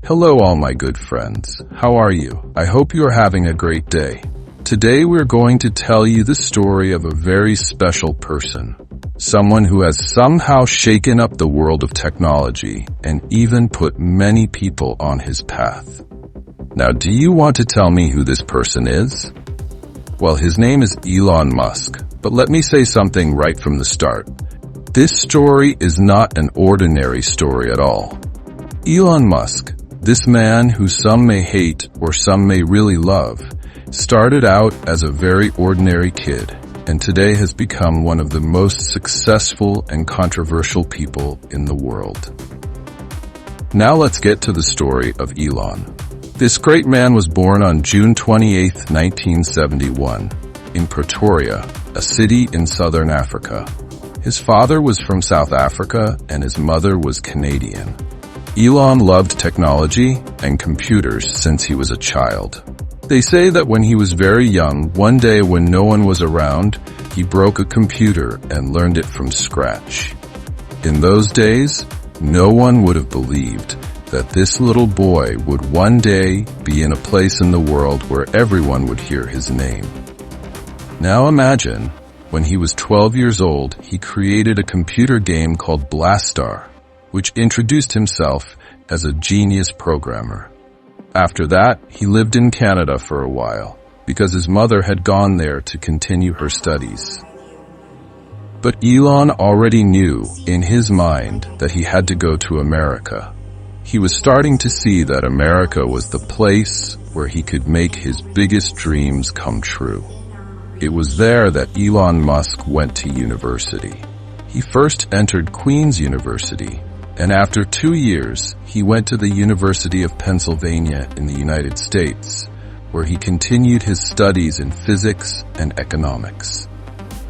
Hello all my good friends. How are you? I hope you are having a great day. Today we're going to tell you the story of a very special person. Someone who has somehow shaken up the world of technology and even put many people on his path. Now, do you want to tell me who this person is? Well, his name is Elon Musk, but let me say something right from the start. This story is not an ordinary story at all. Elon Musk, this man who some may hate or some may really love, started out as a very ordinary kid and today has become one of the most successful and controversial people in the world. Now let's get to the story of Elon. This great man was born on June 28, 1971, in Pretoria, a city in southern Africa. His father was from South Africa and his mother was Canadian. Elon loved technology and computers since he was a child. They say that when he was very young, one day when no one was around, he broke a computer and learned it from scratch. In those days, no one would have believed that this little boy would one day be in a place in the world where everyone would hear his name. Now imagine, when he was 12 years old, he created a computer game called Blastar, which introduced himself as a genius programmer. After that, he lived in Canada for a while, because his mother had gone there to continue her studies. But Elon already knew, in his mind, that he had to go to America. He was starting to see that America was the place where he could make his biggest dreams come true. It was there that Elon Musk went to university. He first entered Queen's University, and after 2 years, he went to the University of Pennsylvania in the United States, where he continued his studies in physics and economics.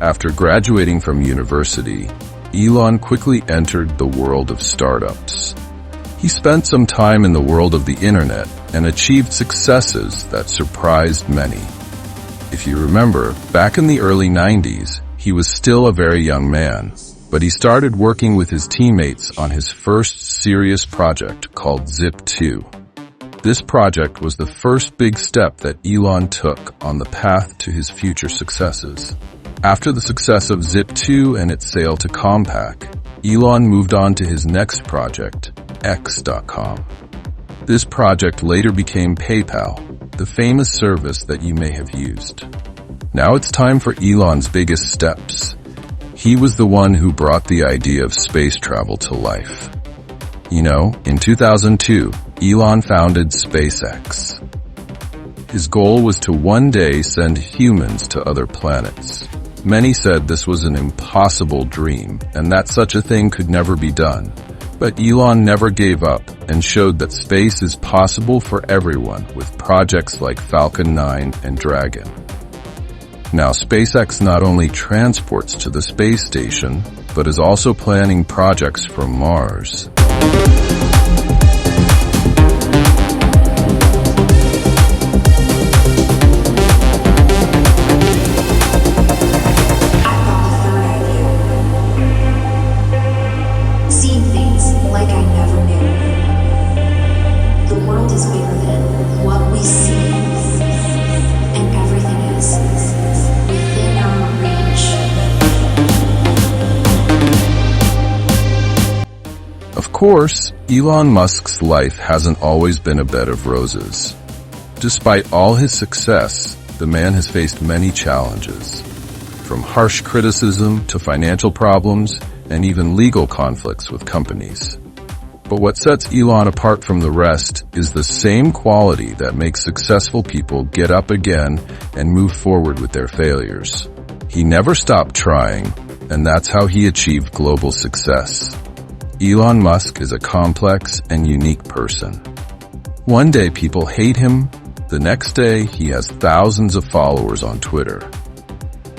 After graduating from university, Elon quickly entered the world of startups. He spent some time in the world of the internet and achieved successes that surprised many. If you remember, back in the early 90s, he was still a very young man, but he started working with his teammates on his first serious project called Zip2. This project was the first big step that Elon took on the path to his future successes. After the success of Zip2 and its sale to Compaq, Elon moved on to his next project, X.com. This project later became PayPal, the famous service that you may have used. Now it's time for Elon's biggest steps. He was the one who brought the idea of space travel to life. You know, in 2002, Elon founded SpaceX. His goal was to one day send humans to other planets. Many said this was an impossible dream and that such a thing could never be done. But Elon never gave up and showed that space is possible for everyone with projects like Falcon 9 and Dragon. Now, SpaceX not only transports to the space station, but is also planning projects from Mars. Seeing things like I never knew. The world is bigger than what we see, and everything is within our reach. Of course, Elon Musk's life hasn't always been a bed of roses. Despite all his success, the man has faced many challenges, from harsh criticism to financial problems and even legal conflicts with companies. But what sets Elon apart from the rest is the same quality that makes successful people get up again and move forward with their failures. He never stopped trying, and that's how he achieved global success. Elon Musk is a complex and unique person. One day people hate him, the next day he has thousands of followers on Twitter.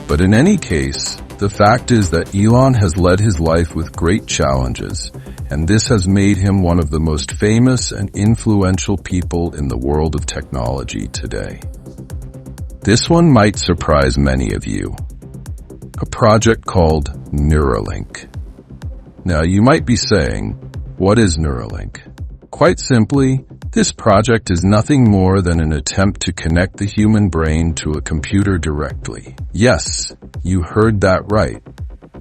But in any case, the fact is that Elon has led his life with great challenges, and this has made him one of the most famous and influential people in the world of technology today. This one might surprise many of you. A project called Neuralink. Now you might be saying, what is Neuralink? Quite simply, This project is nothing more than an attempt to connect the human brain to a computer directly. Yes, you heard that right.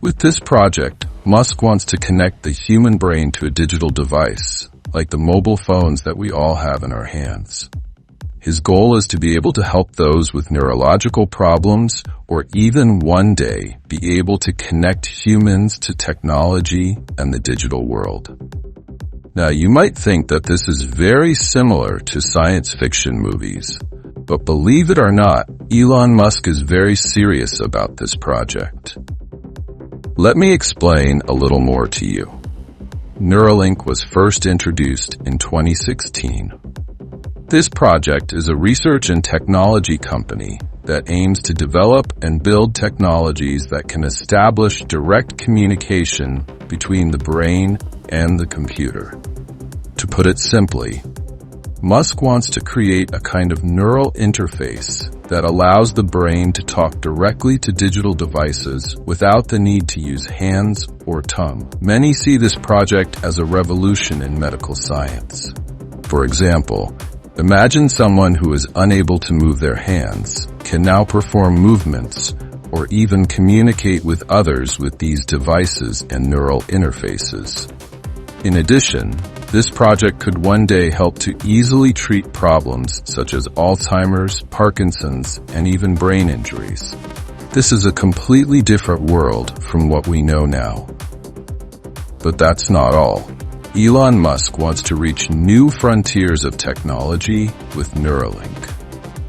With this project, Musk wants to connect the human brain to a digital device, like the mobile phones that we all have in our hands. His goal is to be able to help those with neurological problems, or even one day be able to connect humans to technology and the digital world. Now, you might think that this is very similar to science fiction movies, but believe it or not, Elon Musk is very serious about this project. Let me explain a little more to you. Neuralink was first introduced in 2016. This project is a research and technology company that aims to develop and build technologies that can establish direct communication between the brain and the computer. To put it simply, Musk wants to create a kind of neural interface that allows the brain to talk directly to digital devices without the need to use hands or tongue. Many see this project as a revolution in medical science. For example, imagine someone who is unable to move their hands can now perform movements or even communicate with others with these devices and neural interfaces. In addition, this project could one day help to easily treat problems such as Alzheimer's, Parkinson's, and even brain injuries. This is a completely different world from what we know now. But that's not all. Elon Musk wants to reach new frontiers of technology with Neuralink.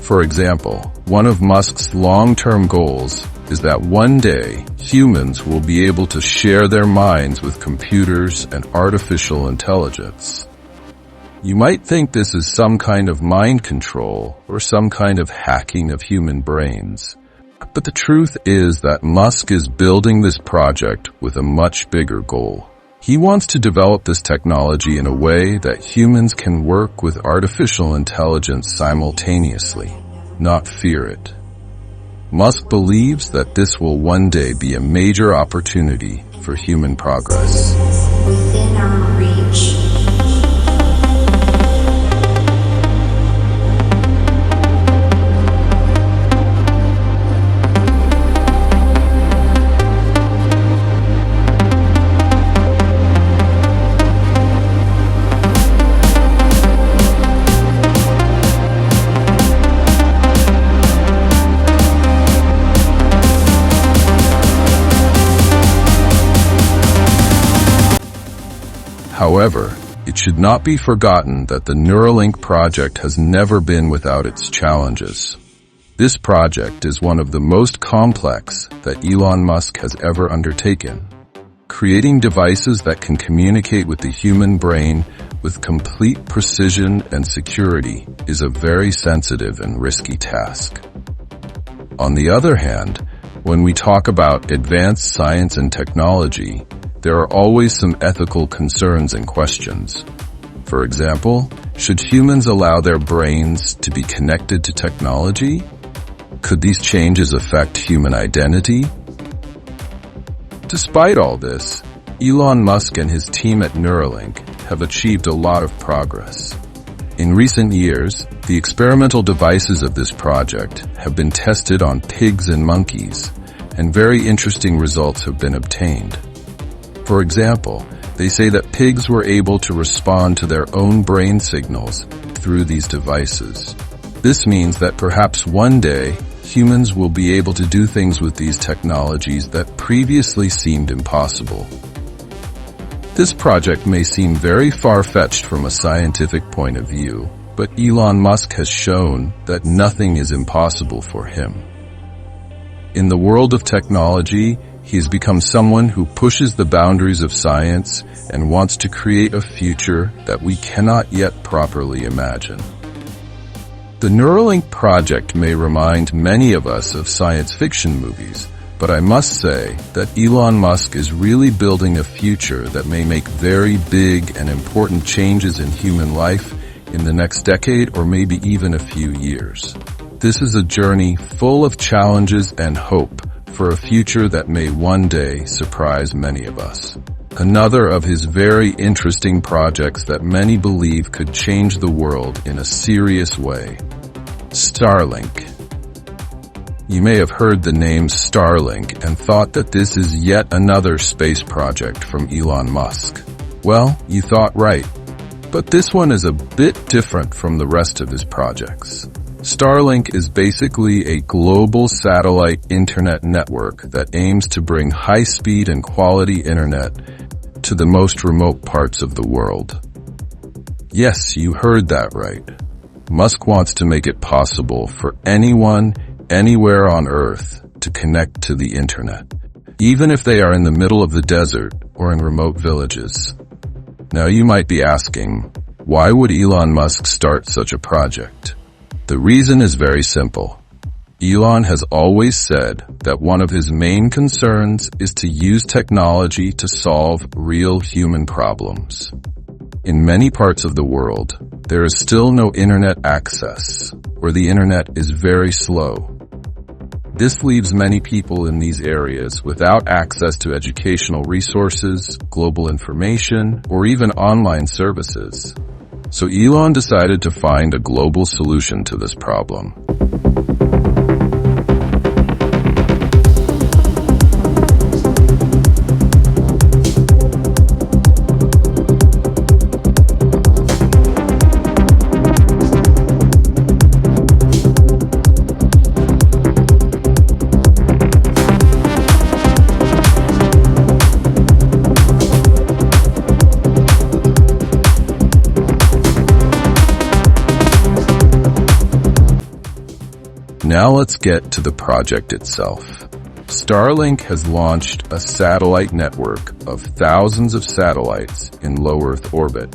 For example, one of Musk's long-term goals is that one day humans will be able to share their minds with computers and artificial intelligence. You might think this is some kind of mind control or some kind of hacking of human brains. But the truth is that Musk is building this project with a much bigger goal. He wants to develop this technology in a way that humans can work with artificial intelligence simultaneously, not fear it. Musk believes that this will one day be a major opportunity for human progress. Within our reach. However, it should not be forgotten that the Neuralink project has never been without its challenges. This project is one of the most complex that Elon Musk has ever undertaken. Creating devices that can communicate with the human brain with complete precision and security is a very sensitive and risky task. On the other hand, when we talk about advanced science and technology, there are always some ethical concerns and questions. For example, should humans allow their brains to be connected to technology? Could these changes affect human identity? Despite all this, Elon Musk and his team at Neuralink have achieved a lot of progress. In recent years, the experimental devices of this project have been tested on pigs and monkeys, and very interesting results have been obtained. For example, they say that pigs were able to respond to their own brain signals through these devices. This means that perhaps one day, humans will be able to do things with these technologies that previously seemed impossible. This project may seem very far-fetched from a scientific point of view, but Elon Musk has shown that nothing is impossible for him. In the world of technology, he has become someone who pushes the boundaries of science and wants to create a future that we cannot yet properly imagine. The Neuralink project may remind many of us of science fiction movies, but I must say that Elon Musk is really building a future that may make very big and important changes in human life in the next decade or maybe even a few years. This is a journey full of challenges and hope for a future that may one day surprise many of us. another of his very interesting projects that many believe could change the world in a serious way. Starlink. You may have heard the name Starlink and thought that this is yet another space project from Elon Musk. Well, you thought right. But this one is a bit different from the rest of his projects. Starlink is basically a global satellite internet network that aims to bring high-speed and quality internet to the most remote parts of the world. Yes, you heard that right. Musk wants to make it possible for anyone, anywhere on Earth to connect to the internet, even if they are in the middle of the desert or in remote villages. Now you might be asking, why would Elon Musk start such a project? The reason is very simple. Elon has always said that one of his main concerns is to use technology to solve real human problems. In many parts of the world, there is still no internet access, or the internet is very slow. This leaves many people in these areas without access to educational resources, global information, or even online services. So Elon decided to find a global solution to this problem. Now let's get to the project itself. Starlink has launched a satellite network of thousands of satellites in low Earth orbit.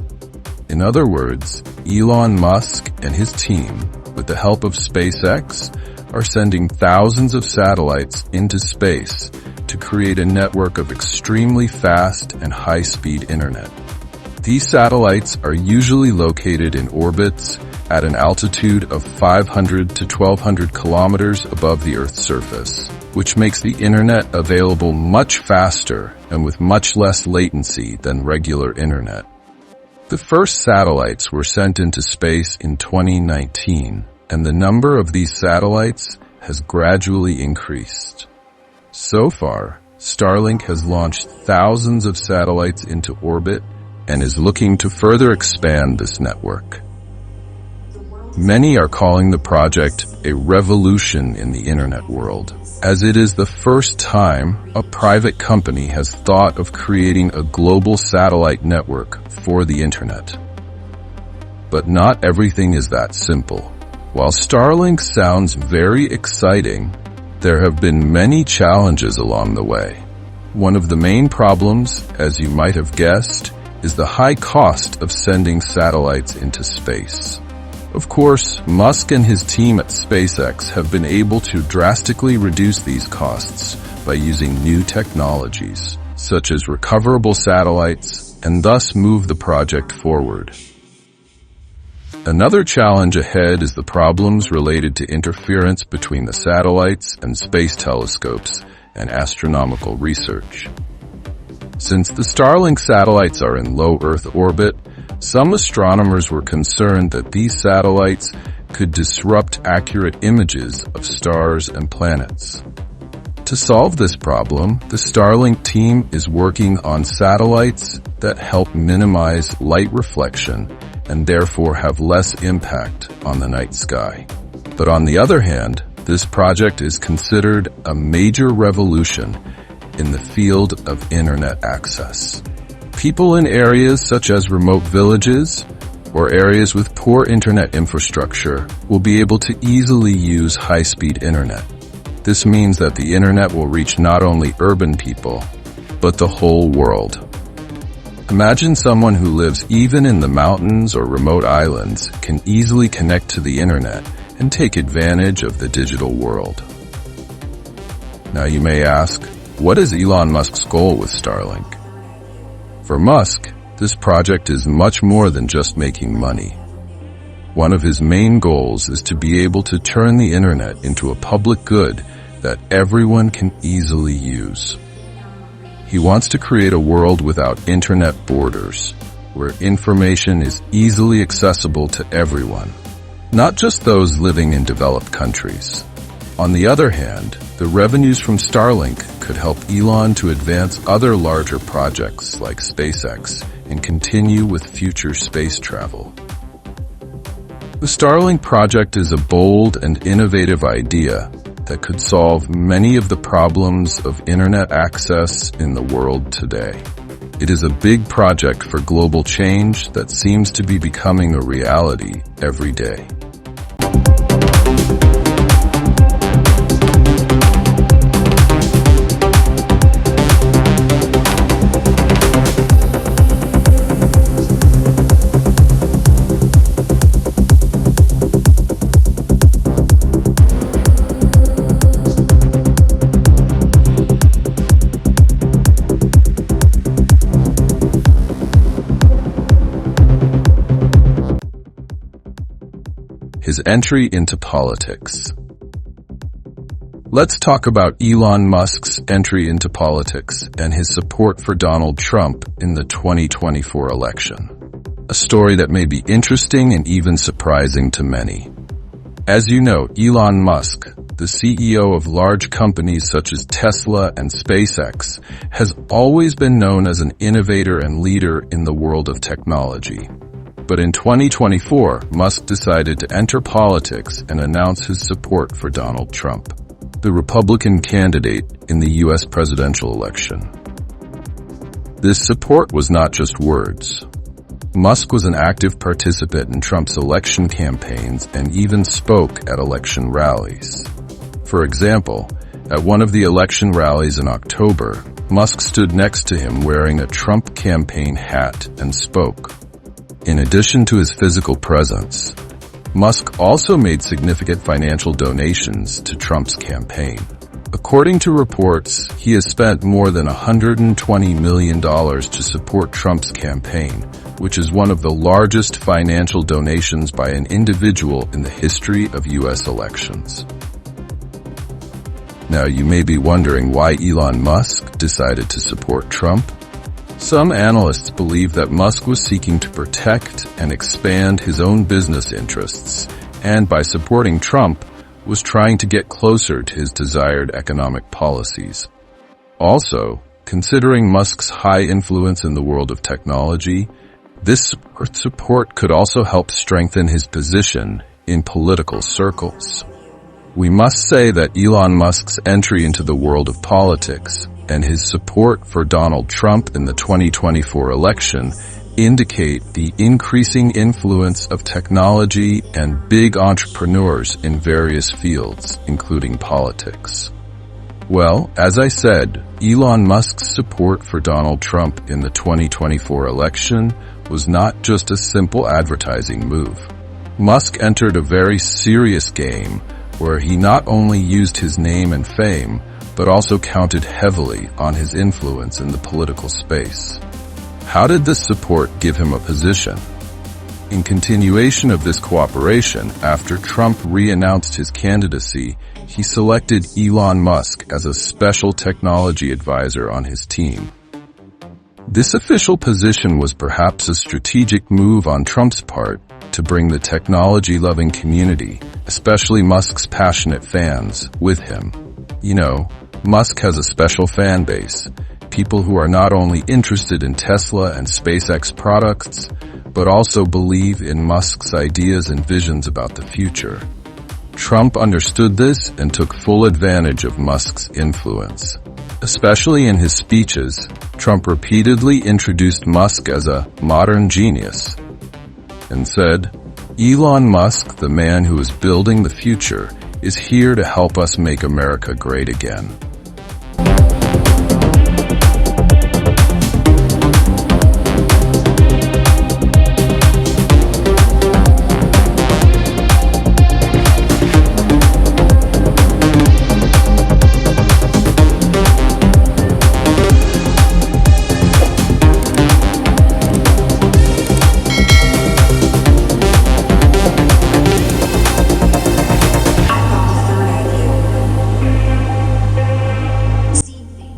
In other words, Elon Musk and his team, with the help of SpaceX, are sending thousands of satellites into space to create a network of extremely fast and high-speed internet. These satellites are usually located in orbits at an altitude of 500 to 1200 kilometers above the Earth's surface, which makes the internet available much faster and with much less latency than regular internet. The first satellites were sent into space in 2019, and the number of these satellites has gradually increased. So far, Starlink has launched thousands of satellites into orbit and is looking to further expand this network. Many are calling the project a revolution in the internet world, as it is the first time a private company has thought of creating a global satellite network for the internet. But not everything is that simple. While Starlink sounds very exciting, there have been many challenges along the way. One of the main problems, as you might have guessed, is the high cost of sending satellites into space. Of course, Musk and his team at SpaceX have been able to drastically reduce these costs by using new technologies, such as recoverable satellites, and thus move the project forward. Another challenge ahead is the problems related to interference between the satellites and space telescopes and astronomical research. Since the Starlink satellites are in low Earth orbit, some astronomers were concerned that these satellites could disrupt accurate images of stars and planets. To solve this problem, the Starlink team is working on satellites that help minimize light reflection and therefore have less impact on the night sky. But on the other hand, this project is considered a major revolution in the field of internet access. People in areas such as remote villages or areas with poor internet infrastructure will be able to easily use high-speed internet. This means that the internet will reach not only urban people, but the whole world. Imagine someone who lives even in the mountains or remote islands can easily connect to the internet and take advantage of the digital world. Now you may ask, what is Elon Musk's goal with Starlink? For Musk, this project is much more than just making money. One of his main goals is to be able to turn the internet into a public good that everyone can easily use. He wants to create a world without internet borders, where information is easily accessible to everyone, not just those living in developed countries. On the other hand, the revenues from Starlink could help Elon to advance other larger projects like SpaceX and continue with future space travel. The Starlink project is a bold and innovative idea that could solve many of the problems of internet access in the world today. It is a big project for global change that seems to be becoming a reality every day. His entry into politics. Let's talk about Elon Musk's entry into politics and his support for Donald Trump in the 2024 election. A story that may be interesting and even surprising to many. As you know, Elon Musk, the CEO of large companies such as Tesla and SpaceX, has always been known as an innovator and leader in the world of technology. But in 2024, Musk decided to enter politics and announce his support for Donald Trump, the Republican candidate in the U.S. presidential election. This support was not just words. Musk was an active participant in Trump's election campaigns and even spoke at election rallies. For example, at one of the election rallies in October, Musk stood next to him wearing a Trump campaign hat and spoke. In addition to his physical presence, Musk also made significant financial donations to Trump's campaign. According to reports, he has spent more than $120 million to support Trump's campaign, which is one of the largest financial donations by an individual in the history of U.S. elections. Now, you may be wondering why Elon Musk decided to support Trump. Some analysts believe that Musk was seeking to protect and expand his own business interests, and by supporting Trump, was trying to get closer to his desired economic policies. Also, considering Musk's high influence in the world of technology, this support could also help strengthen his position in political circles. We must say that Elon Musk's entry into the world of politics and his support for Donald Trump in the 2024 election indicate the increasing influence of technology and big entrepreneurs in various fields, including politics. Well, as I said, Elon Musk's support for Donald Trump in the 2024 election was not just a simple advertising move. Musk entered a very serious game where he not only used his name and fame, but also counted heavily on his influence in the political space. How did this support give him a position? In continuation of this cooperation, after Trump re-announced his candidacy, he selected Elon Musk as a special technology advisor on his team. This official position was perhaps a strategic move on Trump's part to bring the technology-loving community, especially Musk's passionate fans, with him. You know, Musk has a special fan base, people who are not only interested in Tesla and SpaceX products, but also believe in Musk's ideas and visions about the future. Trump understood this and took full advantage of Musk's influence. Especially in his speeches, Trump repeatedly introduced Musk as a modern genius and said, "Elon Musk, the man who is building the future, is here to help us make America great again."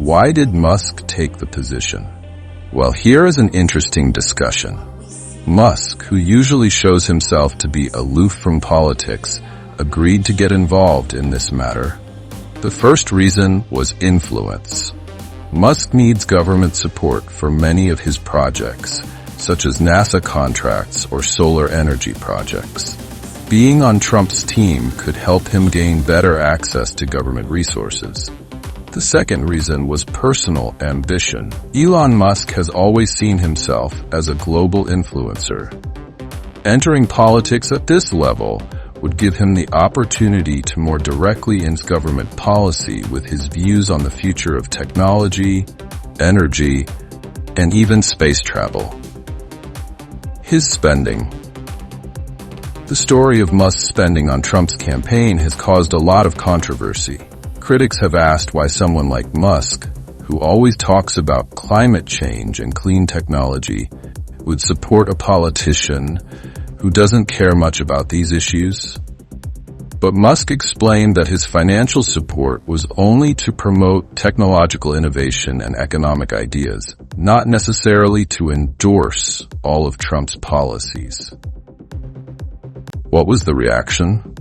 Why did Musk take the position? Well, here is an interesting discussion. Musk, who usually shows himself to be aloof from politics, agreed to get involved in this matter. The first reason was influence. Musk needs government support for many of his projects, such as NASA contracts or solar energy projects. Being on Trump's team could help him gain better access to government resources. The second reason was personal ambition. Elon Musk has always seen himself as a global influencer. Entering politics at this level would give him the opportunity to more directly influence government policy with his views on the future of technology, energy, and even space travel. His spending. The story of Musk's spending on Trump's campaign has caused a lot of controversy. Critics have asked why someone like Musk, who always talks about climate change and clean technology, would support a politician who doesn't care much about these issues. But Musk explained that his financial support was only to promote technological innovation and economic ideas, not necessarily to endorse all of Trump's policies. What was the reaction?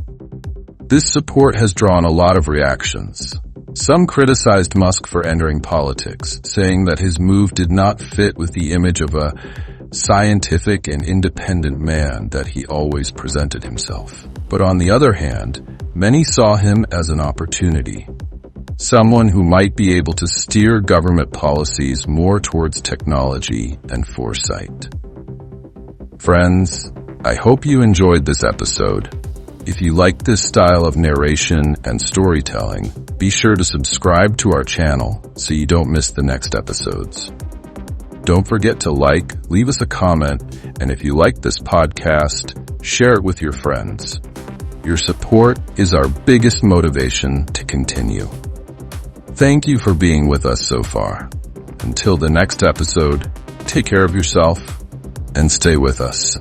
This support has drawn a lot of reactions. Some criticized Musk for entering politics, saying that his move did not fit with the image of a scientific and independent man that he always presented himself. But on the other hand, many saw him as an opportunity, someone who might be able to steer government policies more towards technology and foresight. Friends, I hope you enjoyed this episode. If you like this style of narration and storytelling, be sure to subscribe to our channel so you don't miss the next episodes. Don't forget to like, leave us a comment, and if you like this podcast, share it with your friends. Your support is our biggest motivation to continue. Thank you for being with us so far. Until the next episode, take care of yourself and stay with us.